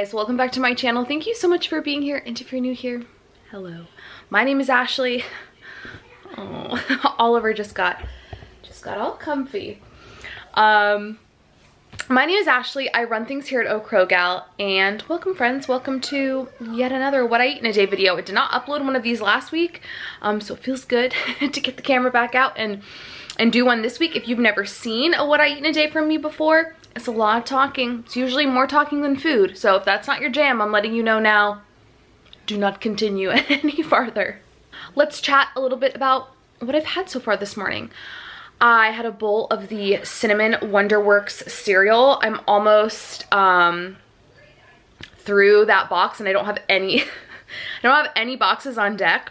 guys, welcome back to my channel. Thank you so much for being here, and if you're new here, hello. My name is Ashley. Oh, Oliver just got all comfy. My name is Ashley. I run things here at Eau Crow Gal, and welcome friends, welcome to yet another What I Eat in a Day video. I did not upload one of these last week, so it feels good to get the camera back out and do one this week. If you've never seen a What I Eat in a Day from me before, it's a lot of talking. It's usually more talking than food. So if that's not your jam, I'm letting you know now. Do not continue any farther. Let's chat a little bit about what I've had so far this morning. I had a bowl of the Cinnamon Wonderworks cereal. I'm almost through that box, and I don't have any I don't have any boxes on deck.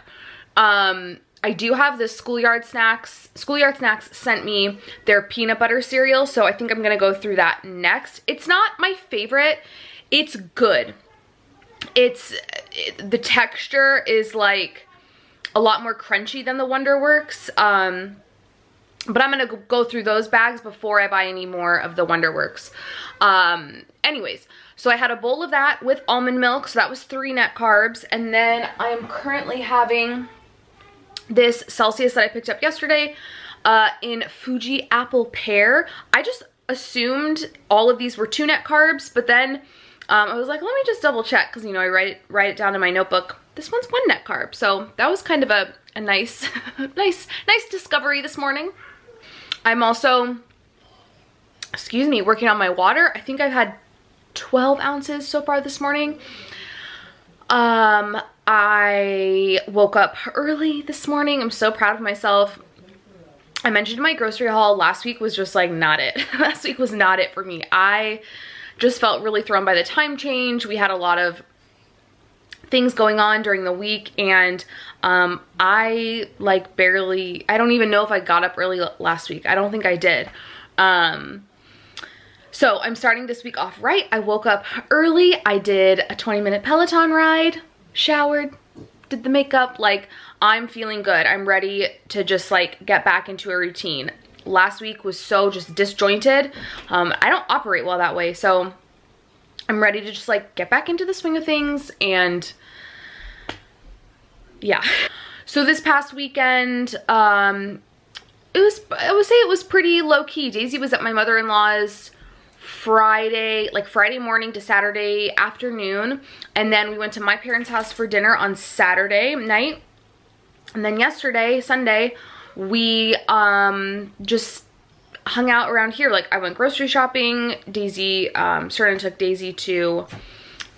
I do have the Schoolyard Snacks. Schoolyard Snacks sent me their peanut butter cereal, so I think I'm gonna go through that next. It's not my favorite. It's good. The texture is like a lot more crunchy than the Wonderworks. But I'm gonna go through those bags before I buy any more of the Wonderworks. Anyways, so I had a bowl of that with almond milk, so that was 3 net carbs, and then I am currently having this Celsius that I picked up yesterday in Fuji Apple Pear. I just assumed all of these were 2 net carbs, but then I was like, let me just double check, because you know I write it down in my notebook. This one's 1 net carb, so that was kind of a nice nice discovery this morning. I'm also, excuse me, working on my water. I think I've had 12 ounces so far this morning. I woke up early this morning. I'm so proud of myself. I mentioned my grocery haul last week was just like not it. Last week was not it for me. I just felt really thrown by the time change. We had a lot of things going on during the week, and I don't even know if I got up early last week. I don't think I did. So I'm starting this week off right. I woke up early. I did a 20-minute Peloton ride, showered, did the makeup. Like, I'm feeling good. I'm ready to just like get back into a routine. Last week was so just disjointed. I don't operate well that way, so I'm ready to just like get back into the swing of things. And yeah, so this past weekend, I would say it was pretty low-key. Daisy was at my mother-in-law's Friday morning to Saturday afternoon, and then we went to my parents' house for dinner on Saturday night, and then yesterday, Sunday, we just hung out around here. Like, I went grocery shopping. Daisy, Serena took Daisy to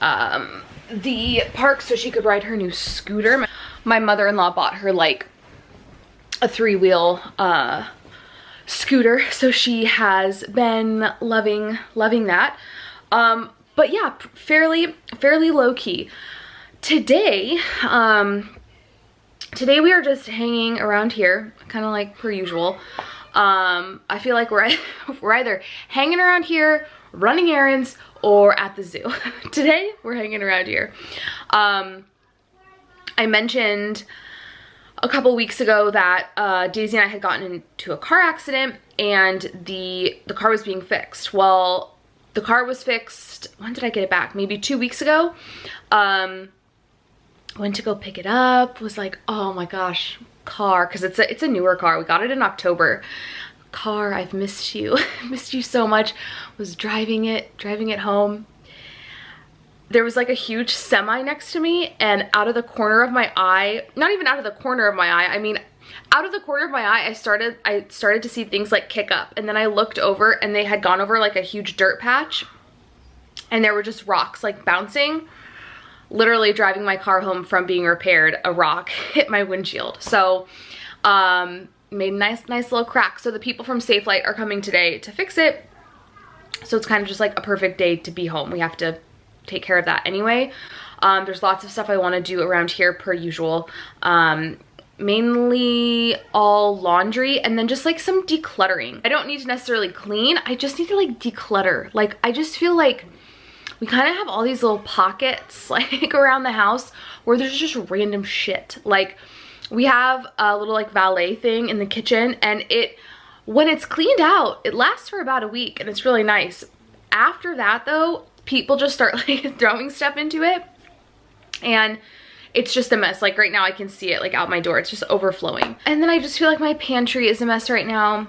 the park so she could ride her new scooter. My mother-in-law bought her like a 3-wheel scooter, so she has been loving that. But yeah, fairly low-key. Today we are just hanging around here, kind of like per usual. I feel like we're either hanging around here, running errands, or at the zoo. Today we're hanging around here. I mentioned a couple weeks ago that Daisy and I had gotten into a car accident, and the car was being fixed. Well, the car was fixed, when did I get it back? Maybe 2 weeks ago. Went to go pick it up, was like, oh my gosh, car, because it's a newer car. We got it in October. Car, I've missed you. Missed you so much. Was driving it home. There was like a huge semi next to me, and out of the corner of my eye, not even out of the corner of my eye, I mean out of the corner of my eye, I started to see things like kick up, and then I looked over and they had gone over like a huge dirt patch, and there were just rocks like bouncing. Literally driving my car home from being repaired, a rock hit my windshield. So made a nice little crack. So the people from Safe Light are coming today to fix it. So it's kind of just like a perfect day to be home. We have to take care of that anyway. There's lots of stuff I want to do around here per usual. Mainly all laundry, and then just like some decluttering. I don't need to necessarily clean. I just need to like declutter. Like, I just feel like we kind of have all these little pockets like around the house where there's just random shit. Like, we have a little like valet thing in the kitchen, and when it's cleaned out, it lasts for about a week, and it's really nice. After that though, people just start like throwing stuff into it, and it's just a mess. Like right now I can see it like out my door. It's just overflowing. And then I just feel like my pantry is a mess right now,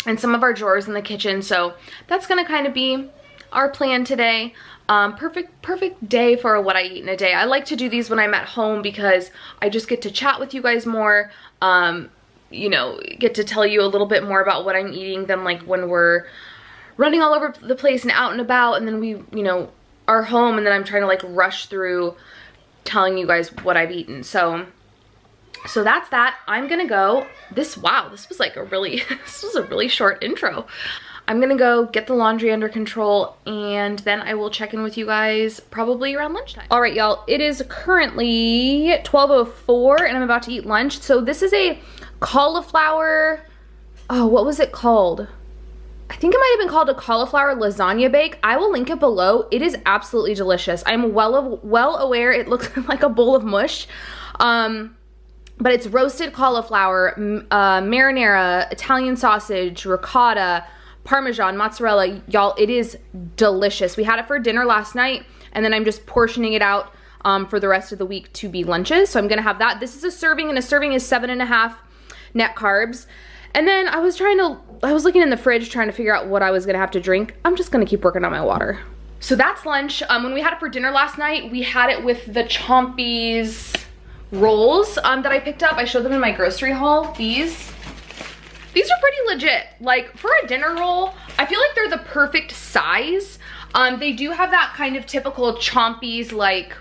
and some of our drawers in the kitchen. So that's gonna kind of be our plan today. Perfect day for what I eat in a day. I like to do these when I'm at home because I just get to chat with you guys more, you know, get to tell you a little bit more about what I'm eating than like when we're running all over the place and out and about, and then we, you know, are home, and then I'm trying to like rush through telling you guys what I've eaten. So that's that. I'm gonna go. Wow, this was like a really, this was a really short intro. I'm gonna go get the laundry under control, and then I will check in with you guys probably around lunchtime. All right, y'all, it is currently 12:04 and I'm about to eat lunch. So this is a cauliflower, oh, what was it called? I think it might have been called a cauliflower lasagna bake. I will link it below. It is absolutely delicious. I'm well aware it looks like a bowl of mush. But it's roasted cauliflower, marinara, Italian sausage, ricotta, Parmesan, mozzarella. Y'all, it is delicious. We had it for dinner last night, and then I'm just portioning it out for the rest of the week to be lunches. So I'm gonna have that. This is a serving, and a serving is 7.5 net carbs. And then I was looking in the fridge trying to figure out what I was gonna have to drink. I'm just gonna keep working on my water. So that's lunch. When we had it for dinner last night, we had it with the Chompies rolls that I picked up. I showed them in my grocery haul. These are pretty legit. Like for a dinner roll, I feel like they're the perfect size. They do have that kind of typical Chompies like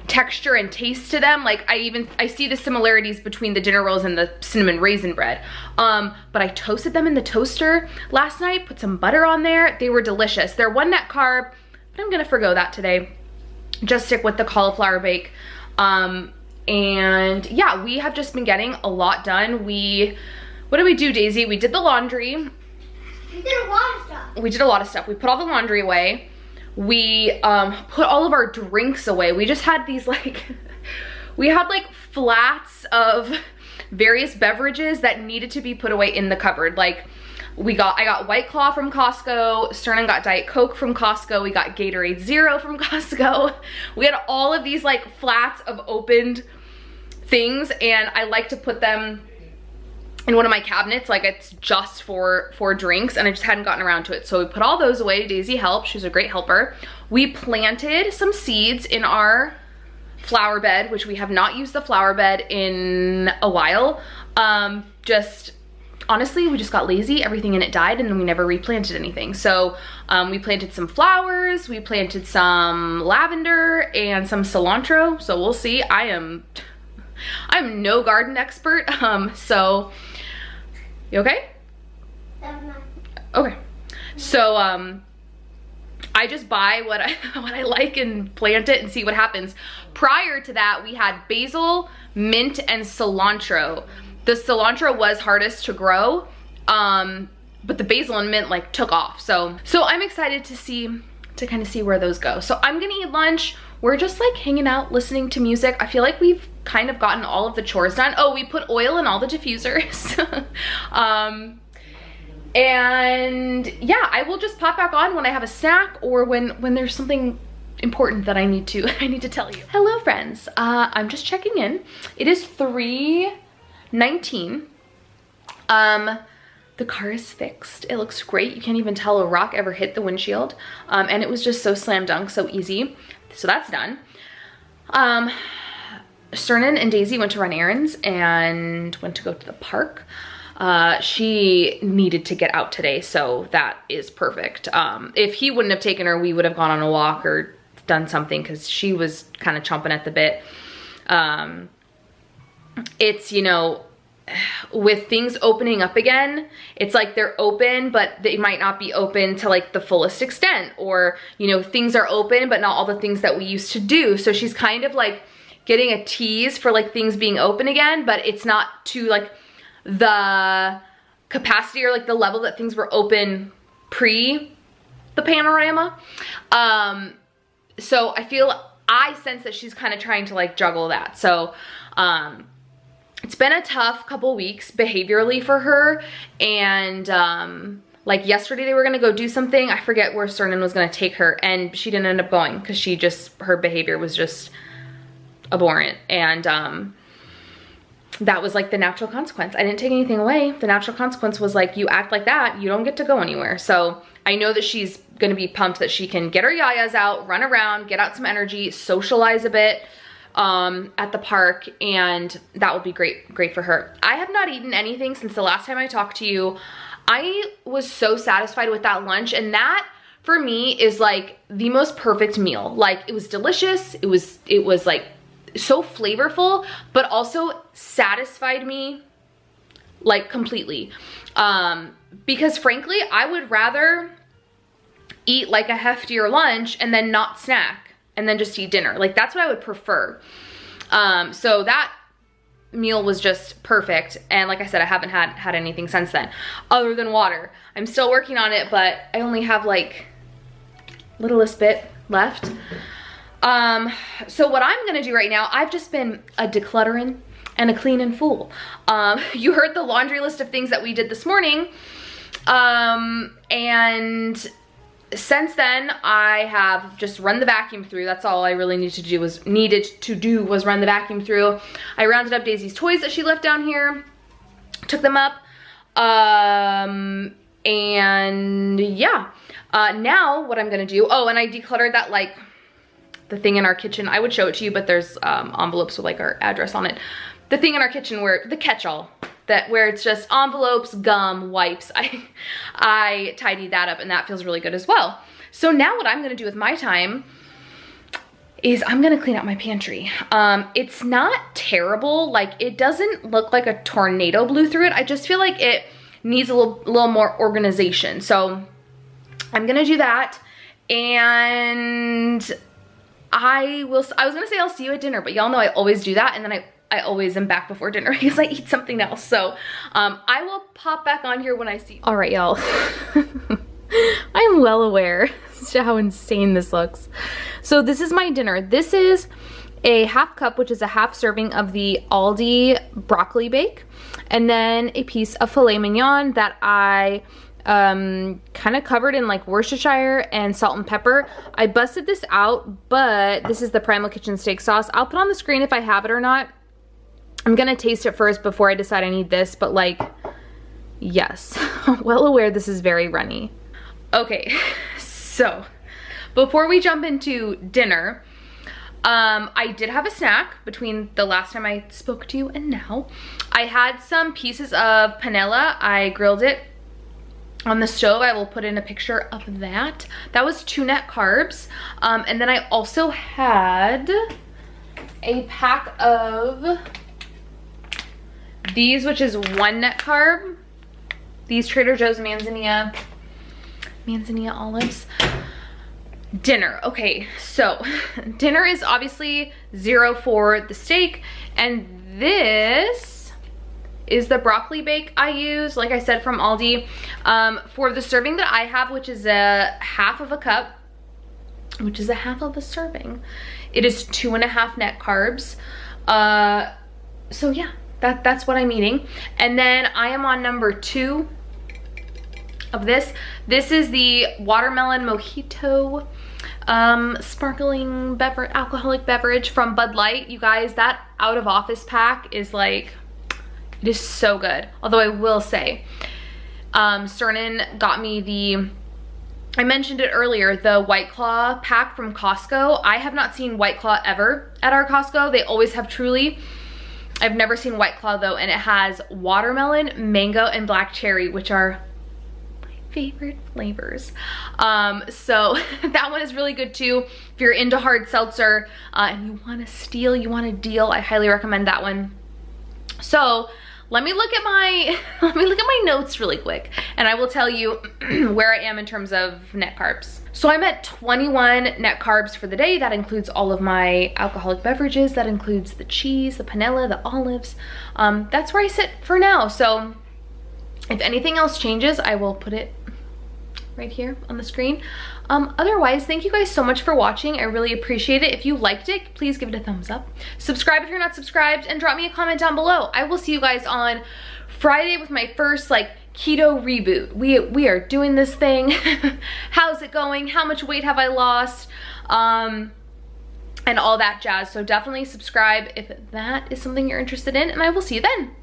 texture and taste to them. Like I see the similarities between the dinner rolls and the cinnamon raisin bread. But I toasted them in the toaster last night, put some butter on there. They were delicious. They're 1 net carb, but I'm gonna forgo that today. Just stick with the cauliflower bake. And yeah, we have just been getting a lot done. What did we do, Daisy? We did the laundry. We did a lot of stuff. We did a lot of stuff. We put all the laundry away. We put all of our drinks away. We just had these like, we had like flats of various beverages that needed to be put away in the cupboard. Like I got White Claw from Costco, Sterling got Diet Coke from Costco, we got Gatorade Zero from Costco. We had all of these like flats of opened things, and I like to put them in one of my cabinets, like it's just for drinks, and I just hadn't gotten around to it. So we put all those away. Daisy helped, she's a great helper. We planted some seeds in our flower bed, which we have not used the flower bed in a while. Honestly, we just got lazy, everything in it died, and then we never replanted anything. So we planted some flowers, we planted some lavender and some cilantro, so we'll see. I'm no garden expert, so you okay? Okay. So I just buy what I like and plant it and see what happens. Prior to that, we had basil, mint, and cilantro. The cilantro was hardest to grow, but the basil and mint like took off. So I'm excited to kind of see where those go. So I'm gonna eat lunch. We're just like hanging out, listening to music. I feel like we've kind of gotten all of the chores done. Oh, we put oil in all the diffusers. And yeah, I will just pop back on when I have a snack or when there's something important that I need to tell you. Hello friends, I'm just checking in. It is 3:19. The car is fixed. It looks great. You can't even tell a rock ever hit the windshield. And it was just so slam dunk, so easy. So that's done. Cernan and Daisy went to run errands and went to go to the park. She needed to get out today, so that is perfect. If he wouldn't have taken her, we would have gone on a walk or done something because she was kind of chomping at the bit. It's, you know, with things opening up again, it's like they're open, but they might not be open to like the fullest extent, or, you know, things are open, but not all the things that we used to do. So she's kind of like getting a tease for like things being open again, but it's not to like the capacity or like the level that things were open pre the panorama. So I sense that she's kind of trying to like juggle that. So, it's been a tough couple weeks behaviorally for her, and Like yesterday they were gonna go do something. I forget where Cernan was gonna take her, and she didn't end up going because her behavior was just abhorrent. And that was like the natural consequence. I didn't take anything away. The natural consequence was like, you act like that, you don't get to go anywhere. So I know that she's gonna be pumped that she can get her yayas out, run around, get out some energy, socialize a bit at the park, and that will be great for her. I have not eaten anything since the last time I talked to you. I was so satisfied with that lunch, and that for me is like the most perfect meal. Like, it was delicious, it was like so flavorful, but also satisfied me like completely. Because frankly, I would rather eat like a heftier lunch and then not snack and then just eat dinner. Like, that's what I would prefer. So that meal was just perfect. And like I said, I haven't had anything since then other than water. I'm still working on it, but I only have like littlest bit left. So what I'm gonna do right now, I've just been a decluttering and a cleaning fool. You heard the laundry list of things that we did this morning. And since then, I have just run the vacuum through. That's all I really needed to do was run the vacuum through. I rounded up Daisy's toys that she left down here, took them up, and yeah. Now what I'm gonna do, oh, and I decluttered that, like, the thing in our kitchen. I would show it to you, but there's envelopes with like our address on it. The thing in our kitchen where the catch-all, where it's just envelopes, gum, wipes. I tidied that up, and that feels really good as well. So now what I'm gonna do with my time is I'm gonna clean out my pantry. It's not terrible. Like, it doesn't look like a tornado blew through it. I just feel like it needs a little more organization. So I'm gonna do that, and I was gonna say I'll see you at dinner, but y'all know I always do that, and then I always am back before dinner because I eat something else. So I will pop back on here when I see you. All right, y'all. I'm well aware as to how insane this looks. So this is my dinner. This is a half cup, which is a half serving of the Aldi broccoli bake, and then a piece of filet mignon that I kind of covered in like Worcestershire and salt and pepper. I busted this out, but this is the Primal Kitchen steak sauce. I'll put on the screen if I have it or not. I'm gonna taste it first before I decide I need this, but like, yes, well aware this is very runny. Okay, so before we jump into dinner, I did have a snack between the last time I spoke to you and now. I had some pieces of panela. I grilled it on the stove. I will put in a picture of that. That was 2 net carbs. And then I also had a pack of these, which is 1 net carb. These Trader Joe's Manzanilla olives. Dinner. Okay, so dinner is obviously 0 for the steak, and this is the broccoli bake I use, like I said, from Aldi. For the serving that I have, which is a half of a cup, which is a half of a serving, it is 2.5 net carbs. So yeah, that's what I'm eating. And then I am on number 2 of this. This is the watermelon mojito sparkling alcoholic beverage from Bud Light. You guys, that out of office pack is like, it is so good. Although I will say, Cernan got me I mentioned it earlier, the White Claw pack from Costco. I have not seen White Claw ever at our Costco. They always have Truly. I've never seen White Claw though, and it has watermelon, mango, and black cherry, which are favorite flavors. So that one is really good too. If you're into hard seltzer and you want to steal, you want a deal, I highly recommend that one. So let me look at my notes really quick, and I will tell you where I am in terms of net carbs. So I'm at 21 net carbs for the day. That includes all of my alcoholic beverages. That includes the cheese, the panela, the olives. That's where I sit for now. So if anything else changes, I will put it right here on the screen. Otherwise, thank you guys so much for watching. I really appreciate it. If you liked it, please give it a thumbs up. Subscribe if you're not subscribed, and drop me a comment down below. I will see you guys on Friday with my first like keto reboot. We are doing this thing. How's it going? How much weight have I lost? And all that jazz. So definitely subscribe if that is something you're interested in, and I will see you then.